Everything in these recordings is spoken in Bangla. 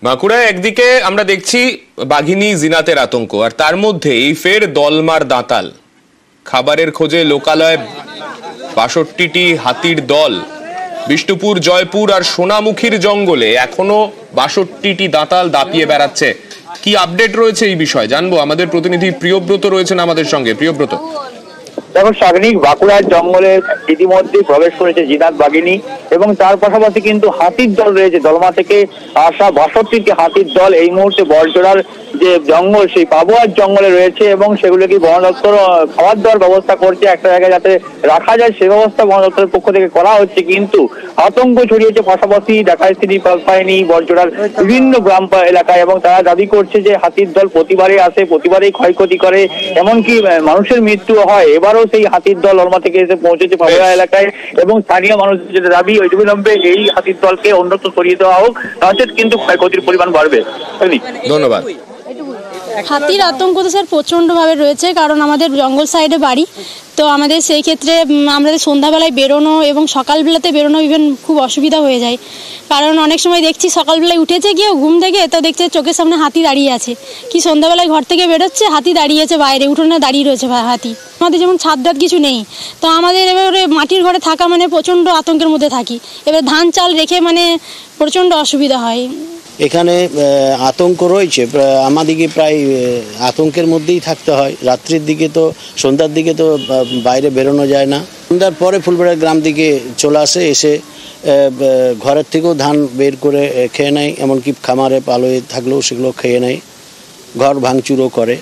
বাঁকুড়ায় একদিকে আমরা দেখছি বাঘিনী জিনাতের আতঙ্ক, আর তার মধ্যে এই ফের দলমার দাঁতাল। খাবারের খোঁজে লোকালয়ে ৬২টি হাতির দল। বিষ্ণুপুর, জয়পুর আর সোনামুখীর জঙ্গলে এখনো ৬২টি দাঁতাল দাপিয়ে বেড়াচ্ছে। কি আপডেট রয়েছে এই বিষয়ে জানবো। আমাদের প্রতিনিধি প্রিয়ব্রত রয়েছেন আমাদের সঙ্গে। প্রিয়ব্রত, দেখো সাগনিক, বাঁকুড়ার জঙ্গলে ইতিমধ্যে প্রবেশ করেছে জিনাত বাঘিনী এবং তার পাশাপাশি কিন্তু হাতির দল রয়েছে। দলমা থেকে আসা ৬২টি হাতির দল এই মুহূর্তে বড়জোড়ার যে জঙ্গল, সেই পাবুয়ার জঙ্গলে রয়েছে এবং সেগুলোকে বন দপ্তর খাবার দেওয়ার ব্যবস্থা করছে, একটা জায়গায় যাতে রাখা যায় সে ব্যবস্থা বন দপ্তরের পক্ষ থেকে করা হচ্ছে। কিন্তু আতঙ্ক ছড়িয়েছে পাশাপাশি ডাকাইতিনি পায়নি বড়জোড়ার বিভিন্ন গ্রাম এলাকায়, এবং তারা দাবি করছে যে হাতির দল প্রতিবারই আসে, প্রতিবারই ক্ষয়ক্ষতি করে, এমনকি মানুষের মৃত্যু হয়। এবারও সেই হাতির দল অলমা থেকে এসে পৌঁছেছে পাবুয়া এলাকায় এবং স্থানীয় মানুষদের যেটা দাবি, অবিলম্বে এই হাতির দলকে অন্যত্র সরিয়ে দেওয়া হোক, তাতে কিন্তু ক্ষয়ক্ষতির পরিমাণ বাড়বে। ধন্যবাদ। হাতির আতঙ্ক তো স্যার প্রচণ্ডভাবে রয়েছে, কারণ আমাদের জঙ্গল সাইডে বাড়ি, তো আমাদের সেই ক্ষেত্রে আমাদের সন্ধ্যাবেলায় বেরোনো এবং সকালবেলাতে বেরোনো ইভেন খুব অসুবিধা হয়ে যায়। কারণ অনেক সময় দেখছি সকালবেলায় উঠেছে গিয়ে ঘুম থেকে, তো দেখছে চোখের সামনে হাতি দাঁড়িয়ে আছে, কি সন্ধ্যাবেলায় ঘর থেকে বেরোচ্ছে হাতি দাঁড়িয়েছে বাইরে, উঠোনে দাঁড়িয়ে রয়েছে হাতি। আমাদের যেমন ছাদ টাদ কিছু নেই, তো আমাদের এবারে মাটির ঘরে থাকা মানে প্রচণ্ড আতঙ্কের মধ্যে থাকি। এবার ধান চাল রেখে মানে প্রচণ্ড অসুবিধা হয়। এখানে আতঙ্ক রয়েছে, আমাদেরকে প্রায় আতঙ্কের মধ্যেই থাকতে হয়। রাত্রির দিকে তো, সন্ধ্যার দিকে তো বাইরে বেরোনো যায় না। সন্ধ্যার পরে ফুলবাড়িয়া গ্রাম দিকে চলে আসে, এসে ঘরের থেকেও ধান বের করে খেয়ে নেয়, এমনকি খামারে পালয়ে থাকলেও সেগুলো খেয়ে নেয়, ঘর ভাঙচুরও করে।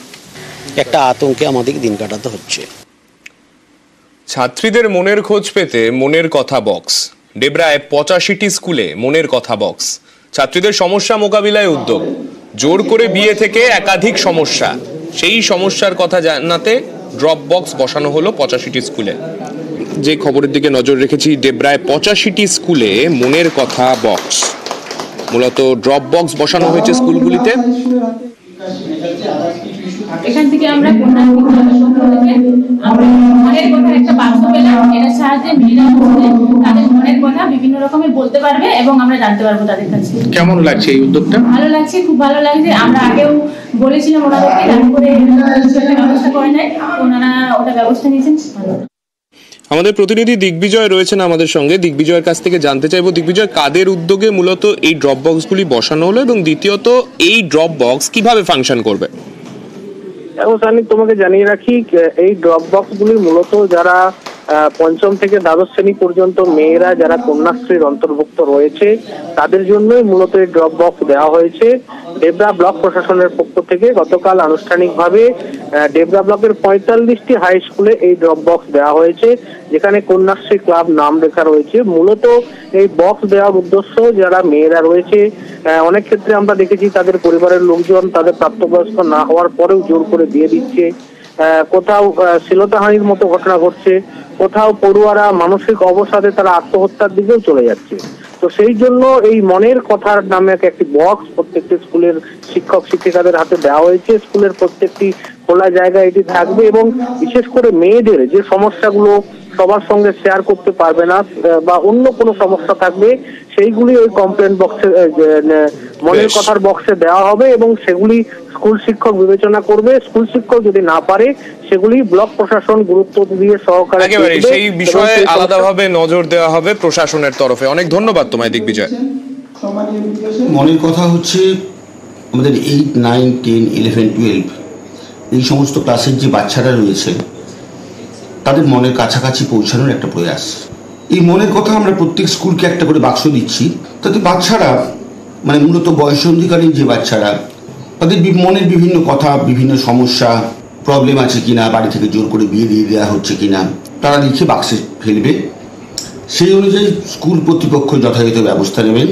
একটা আতঙ্কে আমাদের দিন কাটাতে হচ্ছে। ছাত্রীদের মনের খোঁজ পেতে মনের কথা বক্স। ডেবরায় ৮৫টি স্কুলে মনের কথা বক্স। ছাত্রীদের সমস্যা মোকাবিলায় উদ্যোগ। জোর করে বিয়ে থেকে একাধিক সমস্যা, সেই সমস্যার কথা জানাতে ড্রপ বক্স বসানো হলো ৮৫টি স্কুলে। যে খবরের দিকে নজর রেখেছি, ডেবরায় ৮৫টি স্কুলে মনের কথা বক্স। মূলত ড্রপ বক্স বসানো হয়েছে স্কুলগুলিতে। এখান থেকে আমরা মনের কথা একটা বাক্স পেলাম, এটার সাহায্যে মেয়েরা তাদের মনের কথা বিভিন্ন রকমের বলতে পারবে এবং আমরা জানতে পারবো তাদের কাছে। কেমন লাগছে এই উদ্যোগটা? ভালো লাগছে, খুব ভালো লাগছে। আমরা আগেও বলেছিলাম ওনাদেরকে, তারপরে ব্যবস্থা করে নেয়, ওনারা ওটা ব্যবস্থা নিয়েছেন। আমাদের প্রতিনিধি দিগ্বিজয় রয়েছেন আমাদের সঙ্গে। দিগ্বিজয়ের কাছ থেকে জানতে চাইবো, দিগ্বিজয়, কাদের উদ্যোগে মূলত এই ড্রপ বক্সগুলি বসানো হলো এবং দ্বিতীয়ত এই ড্রপ বক্স কিভাবে ফাংশন করবে? আমি তোমাকে জানিয়ে রাখি, এই ড্রপ বক্সগুলি মূলত যারা পঞ্চম থেকে দ্বাদশ শ্রেণী পর্যন্ত মেয়েরা যারা কন্যাশ্রীর অন্তর্ভুক্ত রয়েছে তাদের জন্যই মূলত এই ড্রপ বক্স দেওয়া হয়েছে। ডেবরা ব্লক প্রশাসনের পক্ষ থেকে গতকাল আনুষ্ঠানিকভাবে ডেবরা ব্লকের ৪৫টি হাই স্কুলে এই ড্রপ বক্স দেওয়া হয়েছে, যেখানে কন্যাশ্রী ক্লাব নাম লেখা রয়েছে। মূলত এই বক্স দেওয়ার উদ্দেশ্য, যারা মেয়েরা রয়েছে অনেক ক্ষেত্রে আমরা দেখেছি তাদের পরিবারের লোকজন তাদের প্রাপ্তবয়স্ক না হওয়ার পরেও জোর করে দিয়ে দিচ্ছে, কোথাও শ্লীলতাহানির মতো ঘটনা ঘটছে, কোথাও পড়ুয়ারা মানসিক অবসাদে তারা আত্মহত্যার দিকেও চলে যাচ্ছে। তো সেই জন্য এই মনের কথার নামে একটি বক্স প্রত্যেকটি স্কুলের শিক্ষক শিক্ষিকাদের হাতে দেওয়া হয়েছে। স্কুলের প্রত্যেকটি খোলা জায়গায় এটি থাকবে এবং বিশেষ করে মেয়েদের যে সমস্যাগুলো সবার সঙ্গে শেয়ার করতে পারবে না বা অন্য কোনো সমস্যা থাকবে, সেইগুলি ওই কমপ্লেন বক্সে, মনের কথার বক্সে দেওয়া হবে এবং সেগুলি স্কুল শিক্ষক বিবেচনা করবে। স্কুল শিক্ষক যদি না পারে সেগুলি ব্লক প্রশাসন গুরুত্ব দিয়ে সহকারে সেই বিষয়ে আলাদাভাবে নজর দেওয়া হবে প্রশাসনের তরফে। অনেক ধন্যবাদ তোমায় দিগ্বিজয়। মনের কথা হচ্ছে আমাদের 8, 9, 10, 11, 12 এই সমস্ত ক্লাসের যে বাচ্চারা রয়েছে তাদের মনের কাছাকাছি পৌঁছানোর একটা প্রয়াস। এই মনের কথা আমরা প্রত্যেক স্কুলকে একটা করে বাক্স দিচ্ছি, তাতে বাচ্চারা মানে মূলত বয়সন্ধিকালীন যে বাচ্চারা তাদের মনের বিভিন্ন কথা, বিভিন্ন সমস্যা, প্রবলেম আছে কিনা, বাড়ি থেকে জোর করে বিয়ে দিয়ে দেওয়া হচ্ছে কিনা, তারা লিখে বাক্সে ফেলবে। সেই অনুযায়ী স্কুল কর্তৃপক্ষ যথাযথ ব্যবস্থা নেবেন।